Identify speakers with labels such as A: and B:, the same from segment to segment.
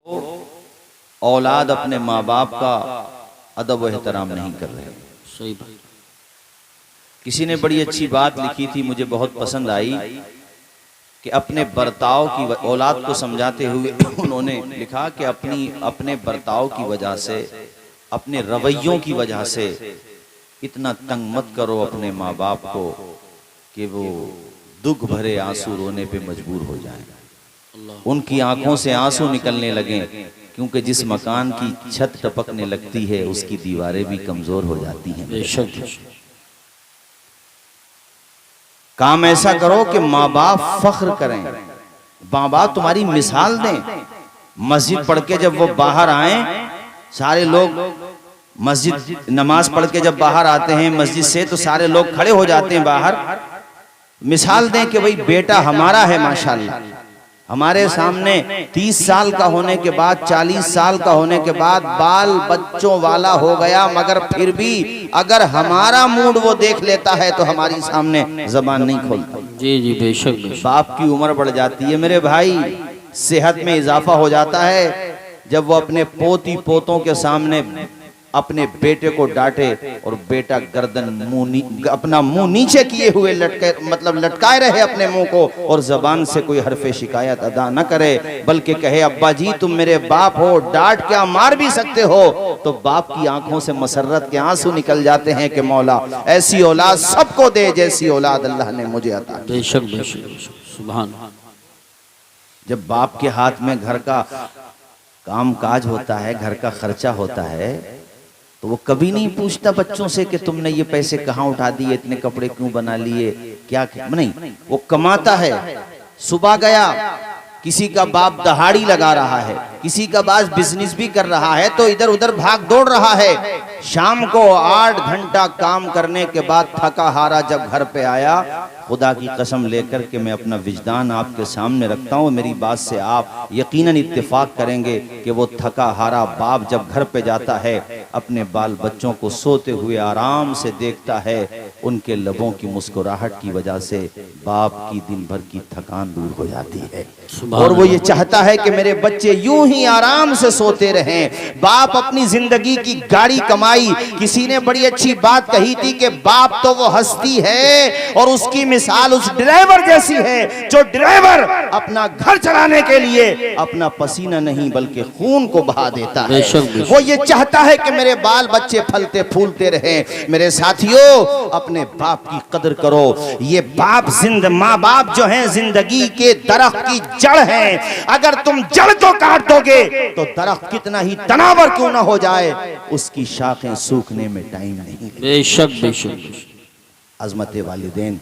A: औलाद अपने माँ बाप का अदब व एहतराम नहीं कर रहे।
B: सही बात।
A: किसी ने बड़ी अच्छी बात लिखी थी, मुझे बहुत पसंद आई कि अपने बर्ताव की औलाद को समझाते हुए उन्होंने लिखा कि अपने बर्ताव की वजह से, अपने रवैयों की वजह से इतना तंग मत करो अपने माँ बाप को कि वो दुख भरे आंसू रोने पे मजबूर हो जाएं, उनकी आंखों से आंसू निकलने लगें, क्योंकि जिस मकान की छत टपकने लगती है उसकी दीवारें भी कमजोर हो जाती हैं।
B: बेशक।
A: काम ऐसा करो कि माँ बाप फख्र करें, माँ बाप तुम्हारी मिसाल दें। मस्जिद पढ़ के जब वो बाहर आए, सारे लोग मस्जिद नमाज पढ़ के जब बाहर आते हैं मस्जिद से तो सारे लोग खड़े हो जाते हैं बाहर, मिसाल दें कि भाई बेटा हमारा है माशाल्लाह, हमारे सामने 30 साल का होने के बाद, 40 साल का होने के बाद बाल बच्चों वाला हो गया, मगर फिर भी अगर हमारा मूड वो देख लेता है तो हमारी सामने जबान नहीं खोलता।
B: जी जी बेशक बेशक।
A: बाप की उम्र बढ़ जाती है मेरे भाई, सेहत में इजाफा हो जाता है, जब वो अपने पोती पोतों के सामने अपने बेटे को डांटे और बेटा गर्दन अपना मुंह नीचे किए हुए लटकाए रहे अपने मुंह को और जबान से कोई हरफे शिकायत अदा न करे, बल्कि कहे अब्बा जी तुम मेरे बाप हो, डांट क्या मार भी सकते हो, तो बाप की आंखों से मसरत के आंसू निकल जाते हैं कि मौला ऐसी औलाद सबको दे जैसी औलाद अल्लाह ने मुझे अता की।
B: बेशक बेशक सुभान।
A: जब बाप के हाथ में घर का काम काज होता है, घर का खर्चा होता है, तो वो कभी नहीं पूछता बच्चों से कि तुमने ये पैसे कहाँ उठा दिए, इतने कपड़े क्यों बना लिए, क्या नहीं, वो कमाता है। सुबह गया, किसी का बाप दहाड़ी लगा रहा है, किसी का बाप बिजनेस भी कर रहा है, तो इधर उधर भाग दौड़ रहा है। शाम को 8 घंटा काम करने के बाद थका हारा जब घर पे आया, खुदा की कसम लेकर के मैं अपना विजदान आपके सामने रखता हूँ, मेरी बात से आप यकीनन इत्तेफाक करेंगे कि वो थका हारा बाप जब घर पे जाता है, अपने बाल बच्चों को सोते हुए आराम से देखता है, उनके लबों की मुस्कुराहट की वजह से बाप की दिन भर की थकान दूर हो जाती है, और वो ये चाहता है कि मेरे बच्चे यूं ही आराम से सोते रहें। बाप अपनी जिंदगी की गाड़ी कमाई, किसी ने बड़ी अच्छी बात कही थी कि बाप तो वो हस्ती है और उसकी मिसाल उस ड्राइवर जैसी है जो ड्राइवर अपना घर चलाने के लिए अपना पसीना नहीं बल्कि खून को बहा देता है। वो ये चाहता है कि मेरे बाल बच्चे फलते फूलते रहें। मेरे साथियों, अपने बाप की कदर करो। ये बाप माँ बाप जो हैं जिंदगी के दरख्त की जड़ हैं, अगर तुम जड़ को काट दोगे तो दरख्त कितना ही तनावर क्यों ना हो जाए, उसकी शाखें सूखने में टाइम नहीं।
B: बेशक बेशक।
A: अज़मत वालिदैन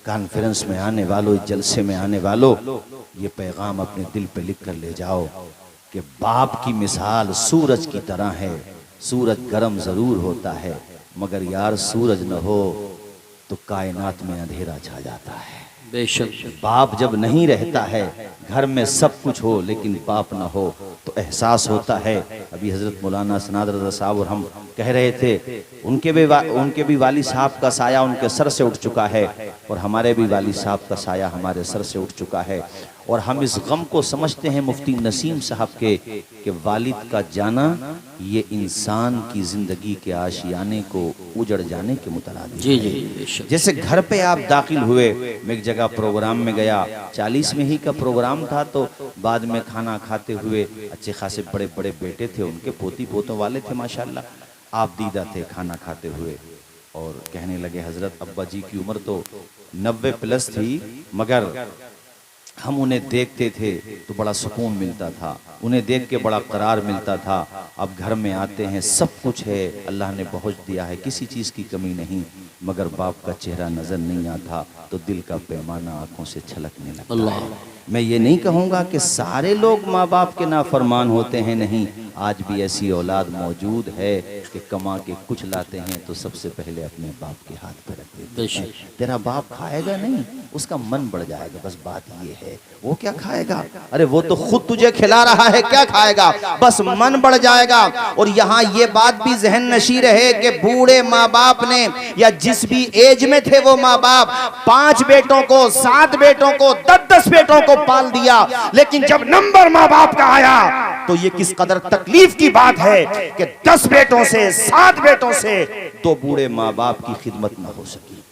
A: कॉन्फ्रेंस में आने वालों, जलसे में आने वालों, ये पैगाम अपने दिल पे लिख कर ले जाओ कि बाप की मिसाल सूरज की तरह है। सूरज गर्म जरूर होता है, मगर यार सूरज न हो तो कायनात में अंधेरा छा जाता है।
B: बेशक।
A: बाप जब नहीं रहता है, घर में सब कुछ हो लेकिन बाप ना हो तो एहसास होता है। अभी हजरत मौलाना सनाद रज़ा साहब और हम कह रहे थे, उनके भी वाली साहब का साया उनके सर से उठ चुका है और हमारे भी वाली साहब का साया हमारे सर से उठ चुका है, और हम इस गम को समझते हैं मुफ्ती नसीम साहब के कि वालिद का जाना ये इंसान की जिंदगी के आशियाने को उजड़ जाने के मुतरादिफ
B: जी जी।
A: जैसे घर पे आप दाखिल हुए, मैं एक जगह प्रोग्राम में गया, 40 में ही का प्रोग्राम था, तो बाद में खाना खाते हुए अच्छे खासे बड़े बड़े बेटे थे, उनके पोती पोतों वाले थे माशाल्लाह, आप दीदा थे खाना खाते हुए, और कहने लगे हजरत अब्बा जी की उम्र तो 90 प्लस थी, मगर हम उन्हें देखते थे तो बड़ा सुकून मिलता था, उन्हें देख के बड़ा करार मिलता था। अब घर में आते हैं, सब कुछ है, अल्लाह ने पहुँच दिया है, किसी चीज़ की कमी नहीं, मगर बाप का चेहरा नज़र नहीं आता तो दिल का पैमाना आंखों से छलकने लगता है। मैं ये नहीं कहूँगा कि सारे लोग माँ बाप के नाफरमान होते हैं, नहीं, आज भी ऐसी औलाद मौजूद है कि कमा के कुछ लाते हैं तो सबसे पहले अपने बाप के हाथ पे रख देते हैं।
B: बेशक।
A: तेरा बाप खाएगा नहीं, उसका मन बढ़ जाएगा, बस बात ये है। वो क्या खाएगा? अरे वो तो खुद तुझे खिला रहा है, क्या खाएगा? बस मन बढ़ जाएगा। और यहाँ ये बात भी जहन नशी रहे कि बूढ़े माँ बाप ने या जिस भी एज में थे वो माँ बाप 5 बेटों को, 7 बेटों को, 10-10 बेटों को पाल दिया, लेकिन जब नंबर माँ बाप का आया तो ये किस कदर तकलीफ की बात है कि 10 बेटों से, 7 बेटों से 2 बूढ़े माँ बाप की खिदमत न हो सकी।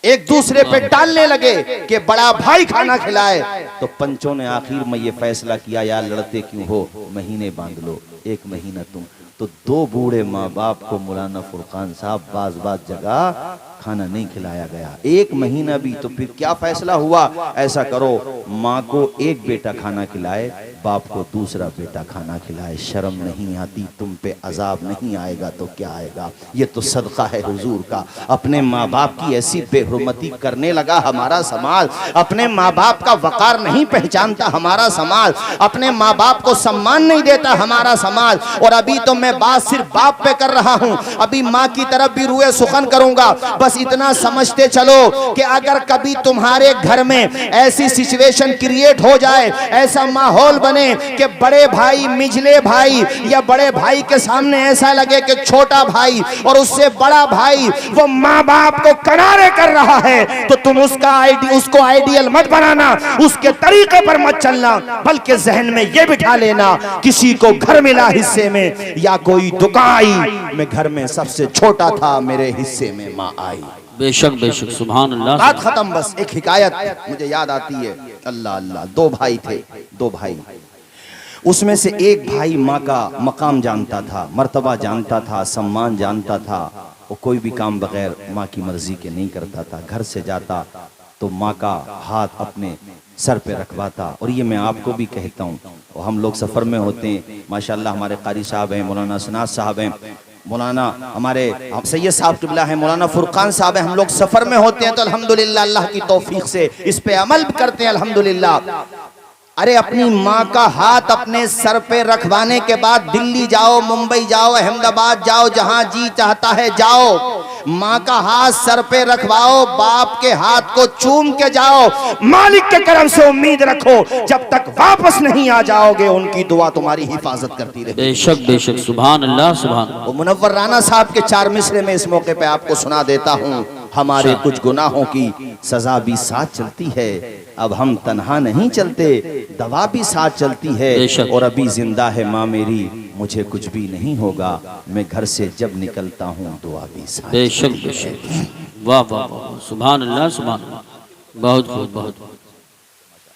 A: एक दूसरे पे टालने लगे कि बड़ा भाई खाना खिलाए। तो पंचों ने आखिर में ये फैसला किया, यार लड़ते क्यों हो, महीने बांध लो, 1 महीना तुम। तो 2 बूढ़े माँ बाप को मौलाना फुरकान साहब बाज जगह खाना नहीं खिलाया गया, 1 महीना भी। तो फिर क्या फैसला हुआ? ऐसा करो, माँ को 1 बेटा खाना खिलाए, बाप को दूसरा बेटा खाना खिलाए। शर्म नहीं आती तुम पे? अजाब नहीं आएगा तो क्या आएगा? ये तो सदका है हुजूर का। अपने माँ बाप की ऐसी बेहुरमती करने लगा हमारा समाज, अपने माँ बाप का वकार नहीं पहचानता हमारा समाज, अपने माँ बाप को सम्मान नहीं देता हमारा समाज। और अभी तो मैं बात सिर्फ बाप पे कर रहा हूँ, अभी माँ की तरफ भी रुए सुखन करूंगा। बस इतना समझते चलो कि अगर कभी तुम्हारे घर में ऐसी सिचुएशन क्रिएट हो जाए, ऐसा माहौल बने कि बड़े भाई, मिजले भाई या बड़े भाई के सामने ऐसा लगे कि छोटा भाई और उससे बड़ा भाई वो माँ बाप को किनारे कर रहा है, तो तुम उसको आइडियल मत बनाना, उसके तरीके पर मत चलना, बल्कि जहन में ये बिठा लेना, किसी को घर मिला हिस्से में या कोई दुकान आई, मैं घर में सबसे छोटा था, मेरे हिस्से में माँ आई।
B: बेशक बेशक, सुभान अल्लाह।
A: बात खत्म। बस एक हिकायत मुझे याद आती है, अल्लाह अल्लाह। 2 भाई थे, 2 भाई। उसमें से एक भाई माँ का मकाम जानता था, मर्तबा जानता था, सम्मान जानता था। वो कोई भी काम बगैर माँ की मर्जी के नहीं करता था। घर से जाता तो माँ का हाथ अपने सर पे रखवाता। और ये मैं आपको भी कहता हूँ, हम लोग सफ़र में होते हैं, माशाल्लाह हमारे कारी साहब हैं, मौलाना सनाद साहब हैं, मौलाना हमारे सैयद साहब किबला है, मौलाना फुरकान साहब है। हम लोग सफ़र में होते हैं तो अल्हम्दुलिल्लाह अल्लाह की तौफीक से इस पे अमल करते हैं, अल्हम्दुलिल्लाह। अरे अपनी माँ का हाथ अपने सर पे रखवाने के बाद दिल्ली जाओ, मुंबई जाओ, अहमदाबाद जाओ, जहां जी चाहता है जाओ, माँ का हाथ सर पे रखवाओ, बाप के हाथ को चूम के जाओ। मालिक के करम से उम्मीद रखो जब तक वापस नहीं आ जाओगे उनकी दुआ तुम्हारी हिफाजत करती रहे।
B: बेशक बेशक, सुभान अल्लाह सुभान।
A: वो मुनव्वर राना साहब के 4 मिसरे में इस मौके पे आपको सुना देता हूँ। हमारे कुछ गुनाहों की सजा भी साथ चलती है, अब हम तन्हा नहीं चलते, दवा भी साथ चलती है। और अभी जिंदा है माँ मेरी, मुझे कुछ भी नहीं होगा, मैं घर से जब निकलता हूँ दुआ भी साथ।
B: बेशक बेशक, वाह वाह वाह, सुभान अल्लाह सुभान अल्लाह। बहुत खूब, बहुत खूब।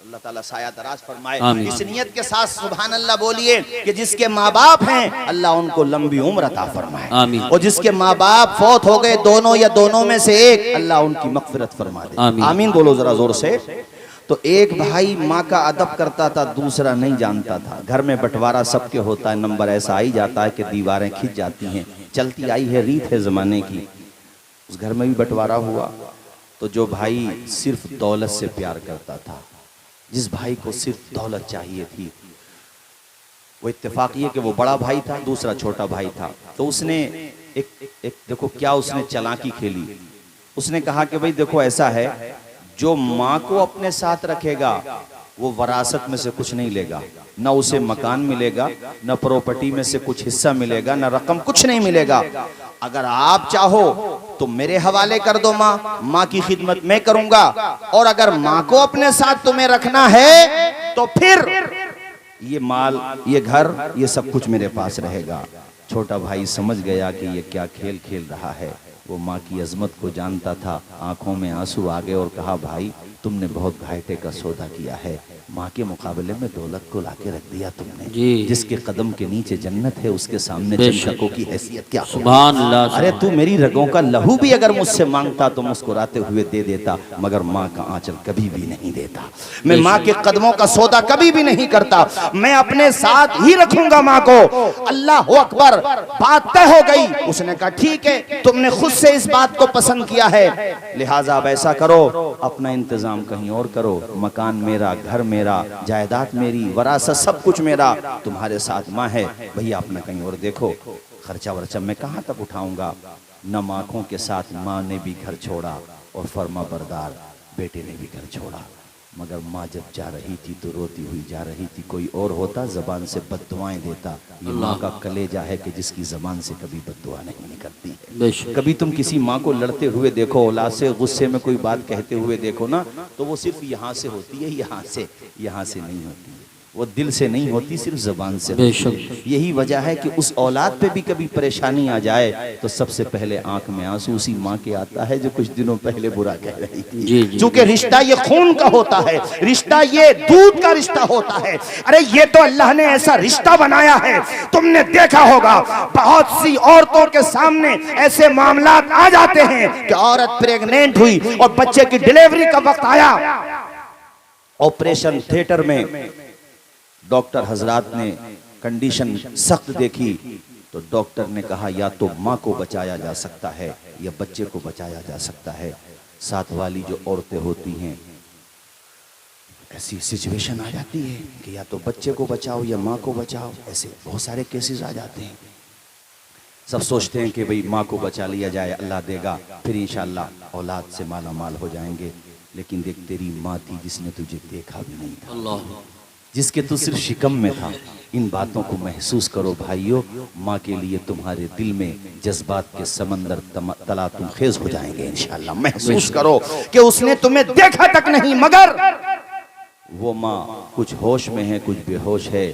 A: अल्लाह ताला साया दराज फरमाए।
B: आमीन।
A: इस नियत के साथ सुभान अल्लाह बोलिए कि जिसके माँ बाप हैं अल्लाह उनको लंबी उम्र अता फरमाए।
B: आमीन।
A: और जिसके माँ बाप फौत हो गए, दोनों या दोनों में से एक, अल्लाह उनकी मगफिरत फरमा दे।
B: आमीन।
A: आमीन बोलो जरा जोर से। तो एक भाई माँ का अदब करता था, दूसरा नहीं जानता था। घर में बंटवारा सबके होता है, नंबर ऐसा आई जाता है कि दीवारें खिंच जाती हैं, चलती आई है, रीत है जमाने की। उस घर में भी बंटवारा हुआ तो जो भाई सिर्फ दौलत से प्यार करता था, जिस भाई को सिर्फ दौलत चाहिए थी, वो इत्तेफाक ये कि वो बड़ा भाई था, दूसरा छोटा भाई था। तो उसने एक देखो क्या उसने चालाकी खेली। उसने कहा कि भाई देखो ऐसा है, जो माँ को अपने साथ रखेगा वो वरासत में से कुछ नहीं लेगा, न उसे मकान मिलेगा, न प्रॉपर्टी में से कुछ हिस्सा मिलेगा, न रकम, कुछ नहीं मिलेगा। अगर आप चाहो तो मेरे हवाले कर दो, माँ की खिदमत मैं करूंगा, और अगर माँ को अपने साथ तुम्हें रखना है तो फिर ये माल, ये घर, ये सब कुछ मेरे पास रहेगा। छोटा भाई समझ गया कि ये क्या खेल खेल रहा है। वो माँ की अजमत को जानता था, आंखों में आंसू आ गए और कहा भाई तुमने बहुत घाटे का सौदा किया है, माँ के मुकाबले में दौलत को लाके रख दिया तुमने। जिसके कदम के नीचे जन्नत है उसके सामने जन्नतों की हैसियत क्या? सुभान अल्लाह। अरे तू मेरी रगों का लहू भी अगर मुझसे मांगता तो मुस्कुराते हुए दे देता, मगर माँ का आंचल कभी भी नहीं देता। मैं माँ के कदमों का सौदा कभी भी नहीं करता, मैं अपने साथ ही रखूंगा माँ को। अल्लाह अकबर। बात तय हो गई। उसने कहा ठीक है, तुमने खुद से इस बात को पसंद किया है, लिहाजा अब ऐसा करो, अपना इंतजाम कहीं और करो, मकान मेरा, घर मेरा, जायदाद मेरी, वरासत सब कुछ मेरा, तुम्हारे साथ माँ है, भैया अपना कहीं और देखो। खर्चा वर्चा मैं कहाँ तक उठाऊंगा। नम आँखों के साथ माँ ने भी घर छोड़ा और फर्मा बरदार बेटे ने भी घर छोड़ा। मगर माँ जब जा रही थी तो रोती हुई जा रही थी। कोई और होता जबान से बद्दुआएं देता। ये माँ का कलेजा है कि जिसकी जबान से कभी बद्दुआ नहीं निकलती है। कभी तुम किसी माँ को लड़ते हुए देखो, औलाद से गुस्से में कोई बात कहते हुए देखो ना, तो वो सिर्फ यहाँ से होती है, यहाँ से नहीं होती है। वो दिल से नहीं होती, सिर्फ जबान से होती है। यही वजह है कि उस औलाद पे भी कभी परेशानी आ जाए तो सबसे पहले आंख में आंसू उसी माँ के आता है जो कुछ दिनों पहले बुरा कह रही थी। क्योंकि रिश्ता ये खून का होता है, रिश्ता ये दूध का रिश्ता होता है। अरे ये तो अल्लाह ने ऐसा रिश्ता बनाया है। तुमने देखा होगा बहुत सी औरतों के सामने ऐसे मामला आ जाते हैं कि औरत प्रेग्नेंट हुई और बच्चे की डिलीवरी का वक्त आया, ऑपरेशन थिएटर में डॉक्टर हजरात ने कंडीशन सख्त देखी तो डॉक्टर ने कहा या तो माँ को बचाया जा सकता है या बच्चे को बचाया जा सकता है। साथ वाली जो औरतें होती हैं, ऐसी सिचुएशन आ जाती है कि या तो बच्चे को बचाओ या माँ को बचाओ। ऐसे बहुत सारे केसेस आ जाते हैं। सब सोचते हैं कि भाई माँ को बचा लिया जाए, अल्लाह देगा, फिर इंशाअल्लाह औलाद से माला माल हो जाएंगे। लेकिन देख, तेरी माँ थी जिसने तुझे देखा भी नहीं था, अल्लाह, जिसके तू सिर्फ शिकम में था। इन बातों को महसूस करो भाइयों। माँ के लिए तुम्हारे दिल में जज्बात के समंदर तला तुम खेज हो जाएंगे इंशाअल्लाह। महसूस करो कि उसने तुम्हें देखा तक नहीं, मगर वो माँ कुछ होश में है, कुछ बेहोश है।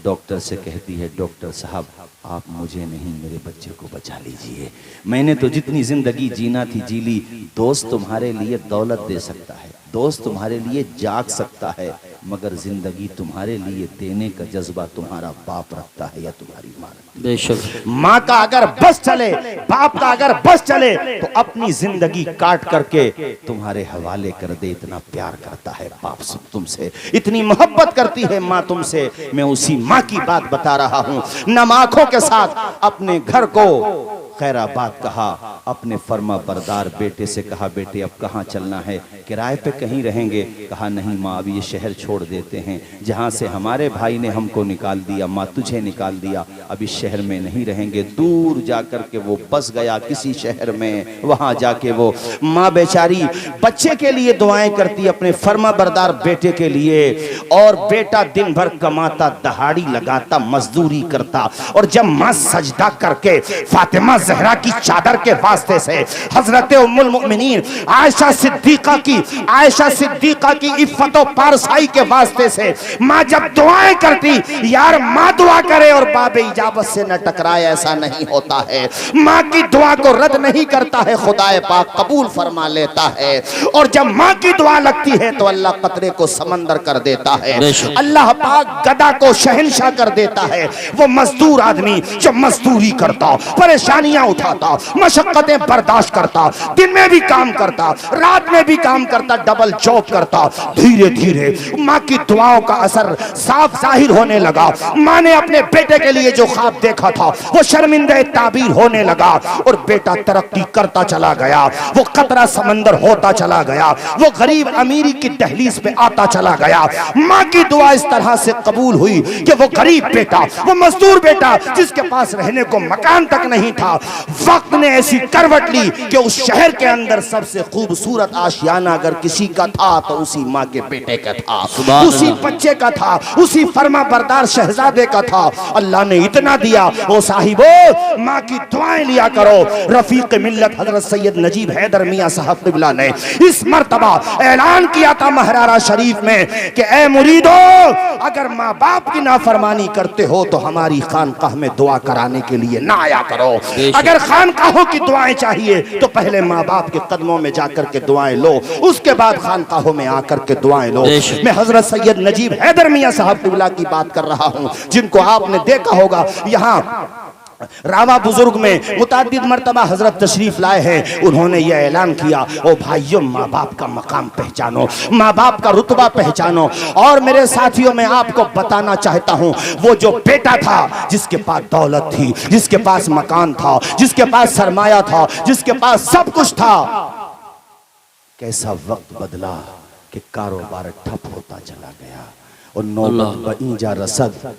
A: डॉक्टर से कहती है, डॉक्टर साहब आप मुझे नहीं मेरे बच्चे को बचा लीजिए। मैंने तो जितनी जिंदगी जीना थी जी ली। दोस्त तुम्हारे लिए दौलत दे सकता है, दोस्त तुम्हारे लिए जाग सकता है, मगर जिंदगी तुम्हारे लिए देने का जज्बा तुम्हारा बाप रखता है या तुम्हारी माँ। बेशक माँ का अगर बस चले, बाप का अगर बस चले तो अपनी जिंदगी काट करके तुम्हारे हवाले कर दे। इतना प्यार करता है बाप तुमसे, इतनी मोहब्बत करती है माँ तुमसे। मैं उसी माँ की बात बता रहा हूँ। नम आँखों के साथ अपने घर को खैराबाद कहा। अपने फर्मा बरदार बेटे से कहा, बेटे अब कहाँ चलना है, किराए पे कहीं रहेंगे? कहा नहीं माँ, अब ये शहर छोड़ देते हैं, जहाँ से हमारे भाई ने हमको निकाल दिया, माँ तुझे निकाल दिया, अब इस शहर में नहीं रहेंगे। दूर जाकर के वो बस गया किसी शहर में। वहाँ जाके वो माँ बेचारी बच्चे के लिए दुआएं करती, अपने फर्मा बरदार बेटे के लिए। और बेटा दिन भर कमाता, दहाड़ी लगाता, मजदूरी करता। और जब माँ सजदा करके फातिमा ज़हरा की चादर के वास्ते से हजरत उम्मुल मोमिनीन आयशा सिद्दीका की इफ़्फ़त और पारसाई के वास्ते से माँ जब दुआएं करती, यार माँ दुआ करे और बाबे इजाबत से न टकराए, ऐसा नहीं होता है। माँ की दुआ को रद्द नहीं करता है, खुदाए पाक कबूल फरमा लेता है। और जब माँ की दुआ लगती है तो अल्लाह कतरे को समंदर कर देता है, अल्लाह पाक गदा को शहंशाह कर देता है। वो मजदूर आदमी जो मजदूरी करता, परेशानियां उठाता, मशक्कतें बर्दाश्त करता, दिन में भी काम करता, रात में भी काम करता, डबल जॉब करता, धीरे धीरे माँ की दुआओं का असर साफ जाहिर होने लगा। माँ ने अपने बेटे के लिए जो ख्वाब देखा था वो शर्मिंदे ताबीर होने लगा और बेटा तरक्की करता चला गया। वो कतरा समंदर होता चला गया, वो गरीब अमीरी की दहलीज पे आता चला गया। माँ की दुआ इस तरह से कबूल हुई कि वो गरीब बेटा, वो मजदूर बेटा जिसके पास रहने को मकान तक नहीं था, वक्त ने ऐसी करवट ली कि उस शहर के अंदर सबसे खूबसूरत आशियाना अगर किसी का था तो उसी माँ के बेटे का था, उसी बच्चे का था, उसी फर्मा बरदार शहजादे का था। अल्लाह ने इतना दिया। ओ साहिबो, माँ की दुआएं लिया करो। रफीक मिल्लत हजरत सैयद नजीब हैदर मियां साहब क़िबला ने इस मर्तबा ऐलान किया था महरारा शरीफ में कि ए मुरीदो, अगर माँ बाप की नाफरमानी करते हो तो हमारी खानकाह में दुआ कराने के लिए ना आया करो। अगर खानकाहों की दुआएं चाहिए तो पहले माँ बाप के कदमों में जाकर के दुआएं लो, उसके बाद खानकाहों में आकर के दुआएं लो। मैं हजरत सैयद नजीब हैदर मियां साहब क़िबला की बात कर रहा हूँ, जिनको आपने देखा होगा यहाँ रावा बुजुर्ग में मुतादिद मर्तबा हजरत तशरीफ लाए हैं। उन्होंने यह ऐलान किया, ओ भाइयों, माँ बाप का मकाम पहचानो, माँ बाप का रुतबा पहचानो। और मेरे साथियों, मैं आपको बताना चाहता हूँ, वो जो बेटा था जिसके पास दौलत थी, जिसके पास मकान था, जिसके पास सरमाया था, जिसके पास सब कुछ था, कैसा वक्त बदला कि कारोबार ठप होता चला गया और नौबत बईजा रसद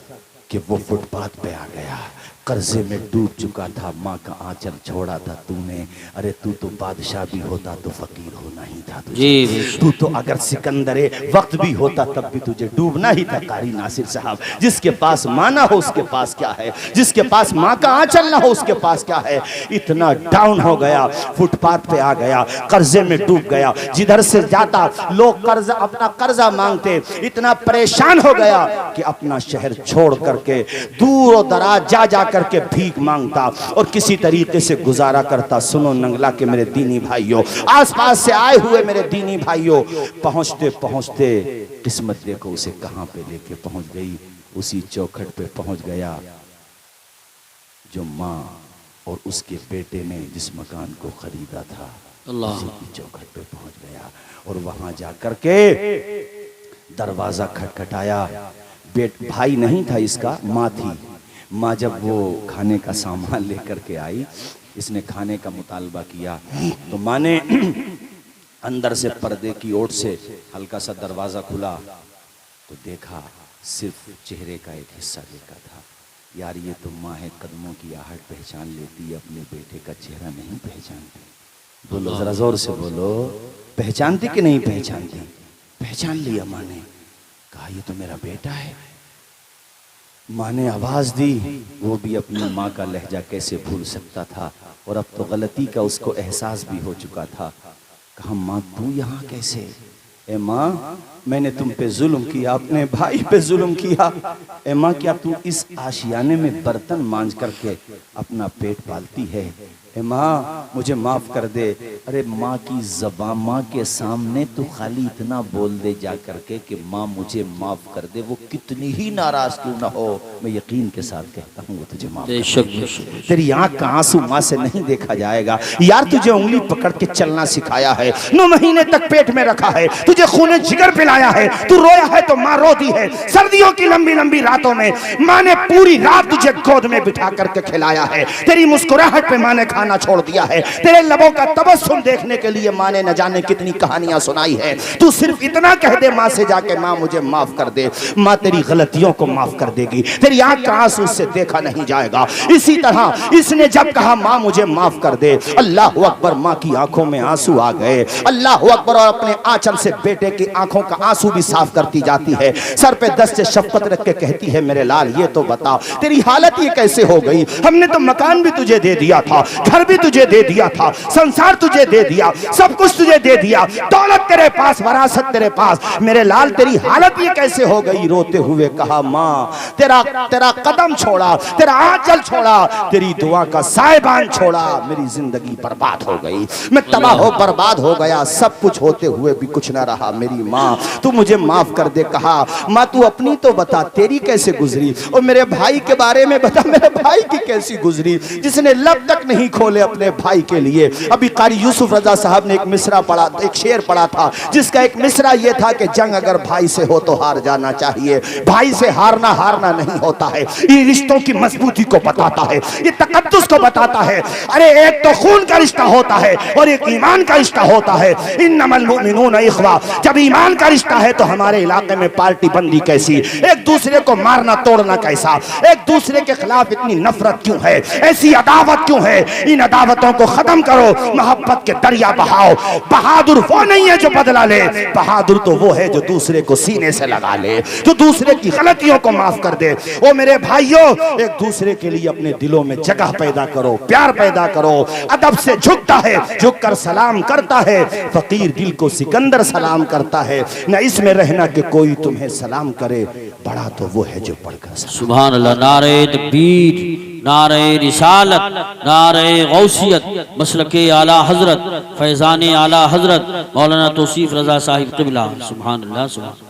A: कि वो फुटपाथ पे आ गया, कर्जे में डूब चुका था, माँ का आंचल छोड़ा था तूने। अरे तू तो बादशाह भी होता तो फकीर होना ही था तुझे। तू तो अगर सिकंदरे वक्त भी होता तब भी तुझे डूबना ही था। कारी नासिर साहब, जिसके पास माँ ना हो उसके पास क्या है, जिसके पास माँ का आंचल ना हो उसके पास क्या है। इतना डाउन हो गया, फुटपाथ पे आ गया, कर्जे में डूब गया। जिधर से जाता लोग कर्जा, अपना कर्जा मांगते। इतना परेशान हो गया कि अपना शहर छोड़ करके दूर और दराज जा जा करके भीख मांगता और किसी तरीके से गुजारा करता। सुनो नंगला के मेरे दीनी भाइयों, आसपास से आए हुए मेरे दीनी भाइयों, पहुंचते पहुंचते किस्मत देखो उसे कहां पे लेके पहुंच गई। उसी चौखट पे पहुंच गया जो माँ और उसके बेटे ने जिस मकान को खरीदा था, उसी की चौखट पे पहुंच गया। और वहां जा करके दरवाजा खटखटाया। भाई नहीं था इसका, माँ थी। माँ जब वो खाने का सामान लेकर के आई, इसने खाने का मुतालबा किया तो माँ ने अंदर से पर्दे की ओट से हल्का सा दरवाज़ा खुला तो देखा सिर्फ चेहरे का एक हिस्सा देखा था। यार ये तो माँ है, कदमों की आहट पहचान लेती, अपने बेटे का चेहरा नहीं पहचानती। बोलो जरा जोर से बोलो, पहचानती कि नहीं पहचानती? पहचान लिया माँ ने। कहा ये तो मेरा बेटा है। माँ ने आवाज दी, वो भी अपनी माँ का लहजा कैसे भूल सकता था, और अब तो गलती का उसको एहसास भी हो चुका था। कहा माँ तू यहाँ कैसे? ए माँ मैंने तुम पे जुल्म किया, अपने भाई पे जुल्म किया। ए माँ क्या तू इस आशियाने में बर्तन मांज करके अपना पेट पालती है? ए माँ मुझे माफ कर दे। अरे माँ की ज़बान, माँ के सामने तू खाली इतना बोल दे जा करके कि माँ मुझे माफ कर दे, वो कितनी ही नाराज क्यों ना हो, मैं यकीन के साथ कहता हूँ वो तुझे माफ कर दे। तेरी आंख का आंसू माँ से नहीं देखा जाएगा। यार तुझे उंगली पकड़ के चलना सिखाया है, 9 महीने तक पेट में रखा है, तुझे खूने जिगर पिलाया है, तू रोया है तो माँ रोती है। सर्दियों की लंबी लंबी रातों में माँ ने पूरी रात तुझे गोद में बिठा करके खिलाया है। तेरी मुस्कुराहट पे माँ ने खाना छोड़ दिया है। तेरे लबों का तबस्सुम देखने के लिए माँ ने न जाने कितनी कहानियां सुनाई है। तू सिर्फ इतना कह दे माँ से जाके माँ मुझे माफ कर दे, माँ तेरी गलतियों को माफ कर देगी। तेरी आंख का आंसू उससे देखा नहीं जाएगा। इसी तरह इसने जब कहा माँ मुझे माफ कर दे, अल्लाह अकबर, माँ की आंखों में आंसू आ गए। अल्लाह अकबर, और अपने आंचल से बेटे की आंखों का आंसू भी साफ करती जाती है। सर पे दस्ते शफकत रख के कहती है मेरे लाल ये तो बता तेरी हालत ये कैसे हो गई? हमने तो मकान भी तुझे दे दिया था, घर भी तुझे दे दिया था, संसार तुझे दे दिया, सब कुछ तुझे दे दिया, दौलत तेरे पास, वरासत तेरे पास, मेरे लाल तेरी हालत ये कैसे हो गई? रोते हुए कहा माँ तेरा कदम छोड़ा, तेरा आंचल छोड़ा, तेरी दुआ का साहिबान छोड़ा, मेरी जिंदगी बर्बाद हो गई, मैं तबाह हो बर्बाद हो गया, सब कुछ होते हुए भी कुछ ना रहा। मेरी माँ तू मुझे माफ कर दे। कहा माँ तू अपनी तो बता तेरी कैसे गुजरी, और मेरे भाई के बारे में बता मेरे भाई की कैसी गुजरी, जिसने लब तक नहीं खोले अपने भाई के लिए। अभी कारी यूसुफ रजा साहब ने एक मिसरा पढ़ा, एक शेर पढ़ा था, जिसका एक मिसरा यह था कि जंग अगर भाई से हो तो हार जाना चाहिए, भाई से हारना नहीं होता है। ये रिश्तों की मजबूती को बताता है, ये तकद्दुस को बताता है। अरे एक तो खून का रिश्ता होता है और एक ईमान का रिश्ता होता है। इन्नमल मुमिनूना इख्वा, जब ईमान का रिश्ता है तो हमारे इलाके में पार्टी बंदी कैसी, एक दूसरे को मारना तोड़ना कैसा, एक दूसरे के खिलाफ इतनी नफरत क्यों है, ऐसी अदावत क्यों है? इन अदावतों को खत्म करो, मोहब्बत के दरिया बहाओ। बहादुर वो नहीं है जो बदला ले, बहादुर तो वो है जो दूसरे को सीने से लगा ले, जो दूसरे की गलतियों को माफ कर दे। ओ मेरे भाइयों, एक दूसरे के लिए अपने दिलों में जगह पैदा करो, प्यार पैदा करो। अदब से झुकता है, झुक कर सलाम करता है, फकीर दिल को सिकंदर सलाम करता है। न इसमें रहना कि कोई तुम्हें सलाम करे, बड़ा तो वो है जो पढ़कर
B: सुभान अल्लाह। नारे तकबीर, नारे रिसालत, नारे गौसियत, मसलके आला हजरत, फैजाने आला हजरत मौलाना तौसीफ रजा साहिब क़िबला। सुभान अल्लाह, सुभान।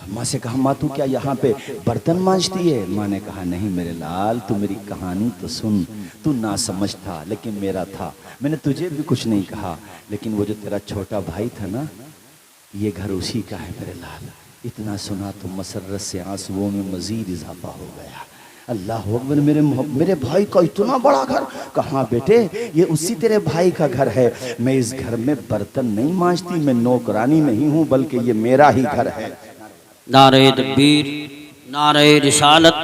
A: माँ से कहा माँ तू क्या यहाँ पे बर्तन मांजती है? माँ ने कहा नहीं मेरे लाल, तू मेरी कहानी तो सुन, तू ना समझ था लेकिन मेरा था, मैंने तुझे भी कुछ नहीं कहा, लेकिन वो जो तेरा छोटा भाई था ना, ये घर उसी का है मेरे लाल। इतना सुना तो मसरत से आंसुओं में मजीद इजाफा हो गया। अल्लाह अकबर, मेरे भाई का इतना बड़ा घर? कहाँ बेटे, ये उसी तेरे भाई का घर है। मैं इस घर में बर्तन नहीं मांजती, मैं नौकरानी नहीं हूँ, बल्कि ये मेरा ही घर है।
B: नारे तकबीर, नारे रिसालत,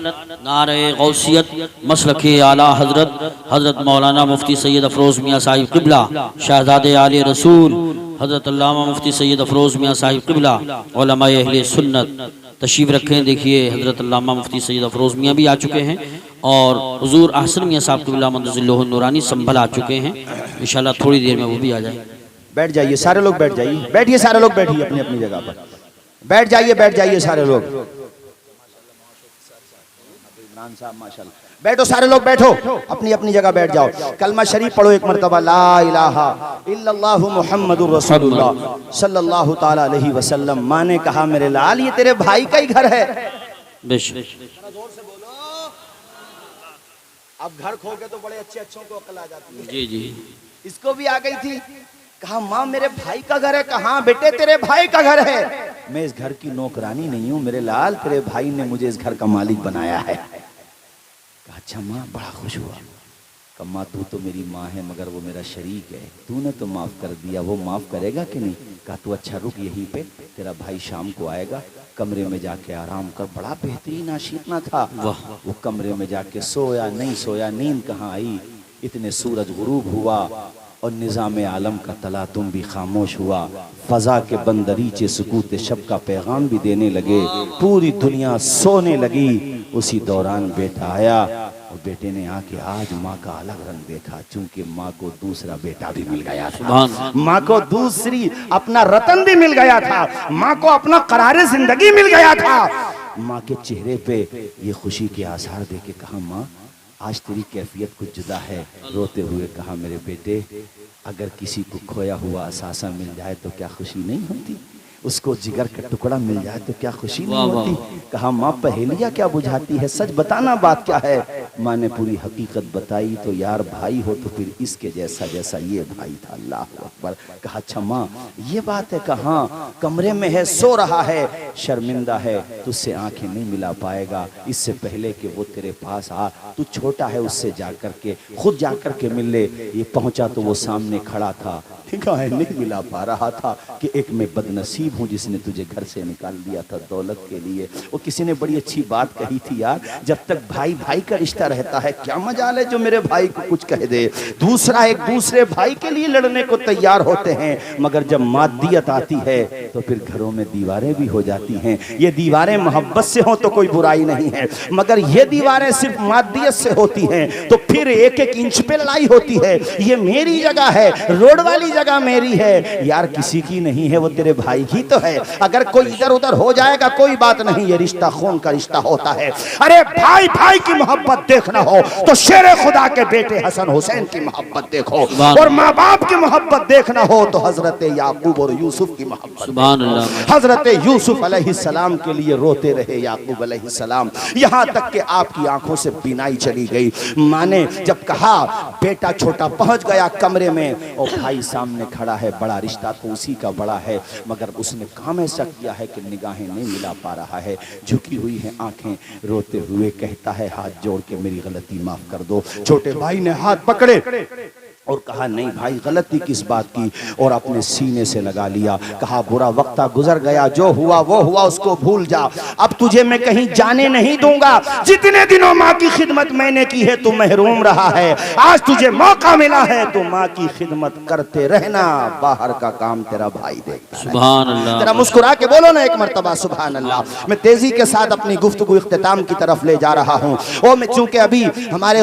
B: नारे गौसियत, मसलके आला हजरत हजरत मौलाना मुफ्ती सैयद अफरोज़ मियाँ साहिब क़िबला, शहज़ादे आले रसूल हजरत अल्लामा मुफ्ती सैयद अफरोज़ मियाँ साहिब क़िबला, उलमाए अहले सुन्नत तशरीफ़ रखें। देखिए हजरत अल्लामा मुफ्ती सैयद अफरोज़ मियाँ भी आ चुके हैं और हुज़ूर अहसन मियाँ साहब क़िबला मंदज़िल्लुहु नूरानी संभल आ चुके हैं। इंशाअल्लाह थोड़ी देर में वो भी आ जाए।
A: बैठ जाइए सारे लोग, बैठ जाइए, बैठिए सारे लोग, बैठिए अपनी अपनी जगह पर, बैठ जाइए सारे लोग। इमरान साहब माशाल्लाह, बैठो सारे लोग, बैठो अपनी अपनी जगह बैठ जाओ। कलमा शरीफ पढ़ो एक मरतबा, ला इलाहा इल्लल्लाहु मुहम्मदुर रसूलुल्लाह सल्लल्लाहु ताला अलैहि वसल्लम। माँ ने कहा मेरे लाल ये तेरे भाई का ही घर है।
B: बेशक
A: जोर से बोलो। अब घर खो के तो बड़े अच्छे अच्छों को अकल आ जाती है।
B: जी जी,
A: इसको भी आ गई थी। कहा माँ मेरे भाई का घर है। कहा बेटे तेरे भाई का घर है, मैं इस घर की नौकरानी नहीं हूँ मेरे लाल, तेरे भाई ने मुझे इस घर का मालिक बनाया है। कहा अच्छा माँ, बड़ा खुश हुआ। कहा माँ तू तो मेरी माँ है मगर वो मेरा शरीक है, तूने तो माफ कर दिया, वो माफ करेगा कि नहीं? कहा तू अच्छा रुक यहीं पे, तेरा भाई शाम को आएगा, कमरे में जाके आराम कर। बड़ा बेहतरीन आशियाना था। वो कमरे में जाके सोया नहीं सोया, नींद कहाँ आई। इतने सूरज गुरूब हुआ और निज़ाम आलम का तला तुम भी खामोश हुआ। फजा के बंदरीचे सुकूत शब का पैगाम भी देने लगे। पूरी दुनिया सोने लगी। उसी दौरान बेटा आया और बेटे ने आके आज माँ का अलग रंग देखा, चूंकि माँ को दूसरा बेटा भी मिल गया था, माँ को दूसरी अपना रतन भी मिल गया था, माँ को अपना करारे जिंदगी मिल गया था। माँ के चेहरे पे ये खुशी के आसार देके कहा माँ आज तेरी कैफियत कुछ जुदा है। रोते हुए कहा मेरे बेटे अगर किसी को खोया हुआ असासा मिल जाए तो क्या खुशी नहीं होती, उसको जिगर का टुकड़ा मिल जाए तो क्या खुशी नहीं होती। कहा माँ पहेलियाँ क्या बुझाती है, सच बताना बात क्या है। माँ ने पूरी हकीकत बताई। तो यार भाई हो तो फिर इसके जैसा जैसा ये भाई था। अल्लाह अकबर। कहा अच्छा माँ ये बात है। कहा कमरे में है, सो रहा है, शर्मिंदा है, तुझसे आंखें नहीं मिला पाएगा। इससे पहले कि वो तेरे पास आ, तू छोटा है, उससे जाकर के खुद जाकर के मिल ले। ये पहुंचा तो वो सामने खड़ा था, नहीं मिला पा रहा था कि एक मैं बदनसीब हूँ जिसने तुझे घर से निकाल दिया था दौलत के लिए। वो किसी ने बड़ी अच्छी बात कही थी यार, जब तक भाई भाई का रिश्ता रहता है क्या मजाल है जो मेरे भाई को कुछ कह दे। दूसरा एक दूसरे भाई के लिए लड़ने को तैयार होते हैं, मगर जब मादियत आती है तो फिर घरों में दीवारें भी हो जाती हैं। ये दीवारें मोहब्बत से हो तो कोई बुराई नहीं है, मगर ये दीवारें सिर्फ मादियत से होती हैं तो फिर एक एक इंच पे लड़ाई होती है। ये मेरी जगह है, रोड वाली जगह मेरी है यार, किसी की नहीं है, वो तेरे भाई की तो है। अगर कोई इधर उधर हो जाएगा कोई बात नहीं, ये रिश्ता खून का रिश्ता होता है। अरे भाई भाई की मोहब्बत देखना हो तो शेरे खुदा के बेटे हसन हुसैन की मोहब्बत देखो, और माँ बाप की मोहब्बत देखना हो तो हजरत याकूब और यूसुफ की मोहब्बत। हजरत यूसुफ अलैहिस्सलाम के लिए रोते रहे याकूब अलैहिस्सलाम, यहाँ तक कि आपकी आंखों से बिनाई चली गई। माँ ने जब कहा बेटा छोटा पहुंच गया कमरे में और भाई सामने खड़ा है, बड़ा रिश्ता तो उसी का बड़ा है, मगर उसने काम ऐसा किया है कि निगाहें नहीं मिला पा रहा है, झुकी हुई हैं आंखें। रोते हुए कहता है हाथ जोड़ के मेरी गलती माफ कर दो। छोटे भाई ने हाथ पकड़े और कहा नहीं भाई गलती किस बात की, और अपने सीने से लगा लिया। कहा बुरा वक्ता गुजर गया, जो हुआ वो हुआ, उसको भूल जा। अब तुझे मैं कहीं जाने नहीं दूंगा। जितने दिनों माँ की खिदमत मैंने की है तू महरूम रहा है, आज तुझे मौका मिला है तो माँ की खिदमत करते रहना, बाहर का काम तेरा भाई देखता है।
B: सुभान अल्लाह।
A: तेरा मुस्कुरा के बोलो ना एक मर्तबा सुभान अल्लाह। मैं तेजी के साथ अपनी गुफ्तगू इख्तिताम की तरफ ले जा रहा हूँ। और मैं चूंकि अभी हमारे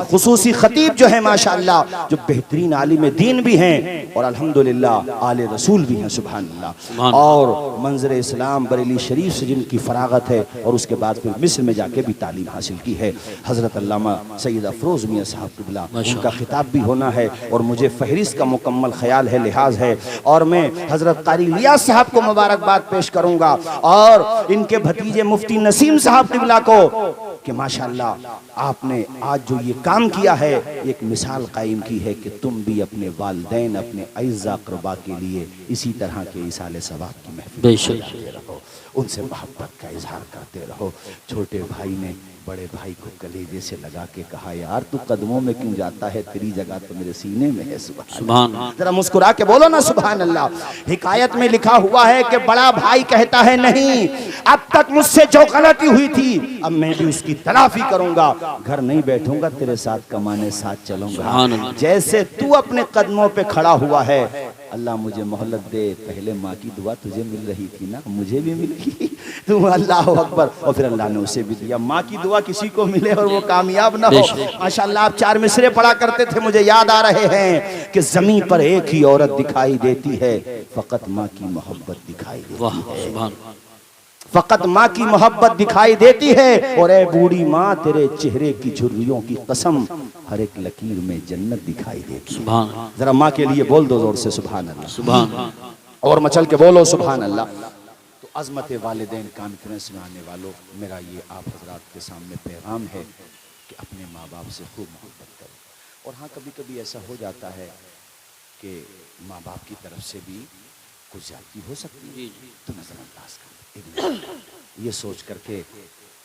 A: खुसूसी खतीब जो है माशाअल्लाह, जो बेहतरीन आलिम दीन भी हैं और अल्हम्दुलिल्लाह आले रसूल भी हैं सुभान अल्लाह, और मंजर इस्लाम बरेली शरीफ से जिनकी फरागत है और उसके बाद फिर मिस्र में जाके भी तालीम हासिल की है, हज़रत अल्लामा सैयद अफरोज़ मियाँ साहब क़िबला, उनका खिताब भी होना है और मुझे फहरिस्त का मुकम्मल ख्याल है, लिहाज है। और मैं हज़रत कारी लियास साहब को मुबारकबाद पेश करूँगा और इनके भतीजे मुफ्ती नसीम साहब क़िबला को कि माशाअल्लाह आपने आज जो ये काम किया है, एक मिसाल कायम की है कि तुम भी अपने वालिदैन अपने अइज़ा क़रबा के लिए इसी तरह के इसाले सवाब की महफिल करते रहो, उनसे मोहब्बत का इजहार करते रहो। छोटे भाई ने बड़े भाई को कलेजे से लगा के कहा, यार तू कदमों में क्यों जाता है, तेरी जगह तो मेरे सीने में है।
B: सुभान अल्लाह।
A: जरा मुस्कुरा के बोलो ना सुभान अल्लाह। हिकायत में लिखा हुआ है कि बड़ा भाई कहता है, नहीं, अब तक मुझसे जो गलती हुई थी अब मैं भी उसकी तलाफी करूंगा, घर नहीं बैठूंगा, तेरे साथ कमाने साथ चलूंगा। जैसे तू अपने कदमों पे खड़ा हुआ है, अल्लाह मुझे मोहलत दे, पहले माँ की दुआ तुझे मिल रही थी ना, मुझे भी मिल गई, तू अल्लाह अकबर। और फिर अल्लाह ने उसे भी दिया। माँ की दुआ किसी को मिले और वो कामयाब ना हो। माशाअल्लाह आप 4 मिसरे पढ़ा करते थे, मुझे याद आ रहे हैं कि जमीन पर एक ही औरत दिखाई देती है, फकत माँ की मोहब्बत दिखाई देती है, फकत माँ की मोहब्बत दिखाई देती है। और ए बूढ़ी माँ, तेरे चेहरे की झुर्रियों की कसम, हर एक लकीर में जन्नत दिखाई देती है। जरा माँ के लिए बोल दो जोर से सुभान अल्लाह, सुभान, और मचल के बोलो सुभान अल्लाह। तो अजमत वालिदैन कॉन्फ्रेंस में आने वालों, मेरा ये आप हजरात के सामने पैगाम है कि अपने माँ बाप से खूब मोहब्बत करो। और हाँ, कभी कभी ऐसा हो जाता है कि माँ बाप की तरफ से भी कुछ ज्यादती हो सकती है, तो नजरअंदाज कर ये सोच करके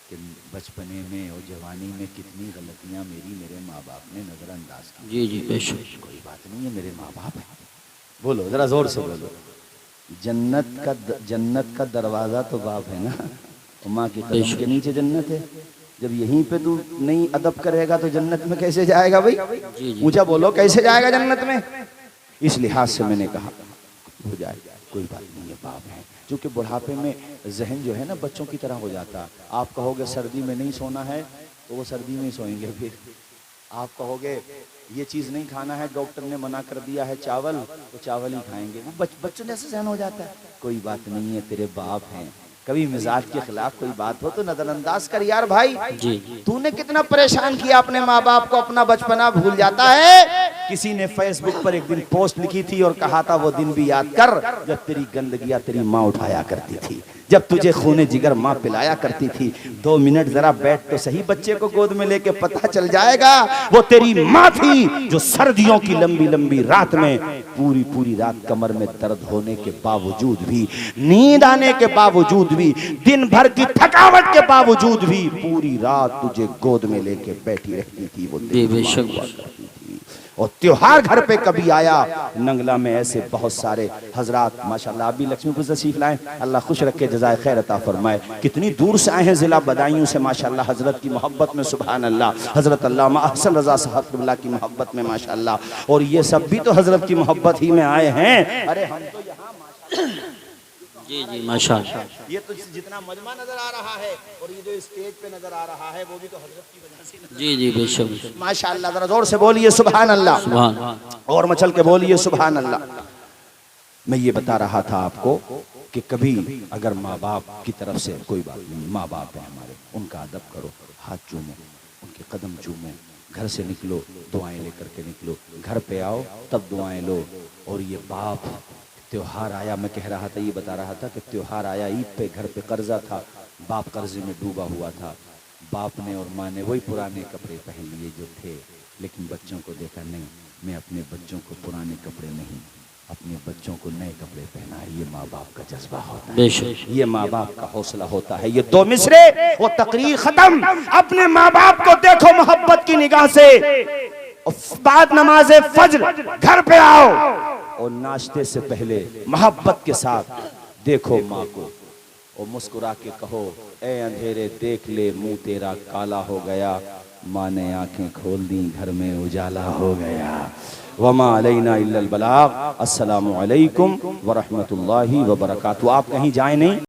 A: कि बचपने में और जवानी में कितनी गलतियां मेरे माँ बाप ने नजरअंदाज की।
B: जी जी बेशक,
A: कोई बात नहीं है, मेरे माँ बाप है। बोलो जरा जोर से बोलो, जन्नत का दरवाजा तो बाप है ना, और माँ के कदम के नीचे जन्नत है। जब यहीं पे तू नहीं अदब करेगा तो जन्नत में कैसे जाएगा भाई? ऊंचा बोलो, कैसे जाएगा जन्नत में? इस लिहाज से मैंने कहा हो जाएगा, कोई बात नहीं है, बाप है। क्योंकि बुढ़ापे में जहन जो है ना बच्चों की तरह हो जाता। आप कहोगे सर्दी में नहीं सोना है तो वो सर्दी में ही सोएंगे। फिर आप कहोगे ये चीज़ नहीं खाना है, डॉक्टर ने मना कर दिया है चावल, तो चावल ही खाएंगे। वो बच्चों जैसे जहन हो जाता है। कोई बात नहीं है, तेरे बाप हैं। कभी मिजाज के खिलाफ कोई बात हो तो नजरअंदाज कर यार भाई। तूने कितना परेशान किया अपने माँ बाप को, अपना बचपना भूल जाता है। किसी ने फेसबुक पर एक दिन पोस्ट लिखी थी और कहा था वो दिन भी याद कर जब तेरी गंदगियां तेरी माँ उठाया करती थी, जब तुझे खूने जिगर माँ पिलाया करती थी। 2 मिनट जरा बैठ तो सही बच्चे को गोद में लेके, पता चल जाएगा वो तेरी माँ थी जो सर्दियों की लंबी लंबी रात में पूरी रात कमर में दर्द होने के बावजूद भी, नींद आने के बावजूद भी, दिन भर की थकावट के बावजूद भी पूरी रात तुझे गोद में लेके बैठी रहती थी। वो बेशक। और त्योहार घर पे कभी आया, नंगला में ऐसे बहुत सारे हजरात माशाल्लाह, अभी लक्ष्मीपुर से सीख लाए, अल्लाह खुश रखे, जज़ाए खैर अता फरमाए। कितनी दूर से आए हैं जिला बदायूं से माशाल्लाह, हजरत की मोहब्बत में सुभान अल्लाह, हजरत अल्लामा अहसन रजा साहब क़िबला की मोहब्बत में माशाल्लाह। और ये सब भी तो हजरत की मोहब्बत ही में आए हैं। अरे हम तो यहाँ
B: जी जी माशाल्लाह,
A: ये तो जितना मजमा नजर आ रहा है और ये जो स्टेज पे नजर आ रहा है वो भी तो हजरत की वजह से। जी
B: जी बेशक
A: माशाल्लाह, जरा जोर से बोलिए सुभान अल्लाह, सुभान, और मचल के बोलिए सुभान अल्लाह। मैं ये बता रहा था आपको कि कभी अगर माँ बाप की तरफ से कोई बात नहीं, माँ बाप है हमारे, उनका अदब करो, हाथ चूमो, उनके कदम चूमो, घर से निकलो दुआएं लेकर के निकलो, घर पे आओ तब दुआएं लो। और ये बाप, त्योहार आया, मैं कह रहा था, ये बता रहा था कि त्योहार आया, ईद पे घर पे कर्जा था, बाप कर्जे में डूबा हुआ था। बाप ने और माँ ने वही पुराने कपड़े पहन लिए जो थे, लेकिन बच्चों को देखा नहीं, मैं अपने बच्चों को पुराने कपड़े नहीं, अपने बच्चों को नए कपड़े पहनाए। ये माँ बाप का जज्बा होता है, ये माँ बाप का हौसला होता है। ये 2 मिसरे वो तकरीर खत्म। अपने माँ बाप को देखो मोहब्बत की निगाह से, और बाद नमाज़े फज्र घर पे आओ और नाश्ते से पहले मोहब्बत के साथ देखो माँ को और मुस्कुरा के कहो, ए अंधेरे देख ले मुंह तेरा काला हो गया, माँ ने आंखें खोल दी घर में उजाला हो गया। वमा अलैना इल्लल बलाग। अस्सलामु अलैकुम व रहमतुल्लाहि व बरकातहू। आप कहीं जाए नहीं।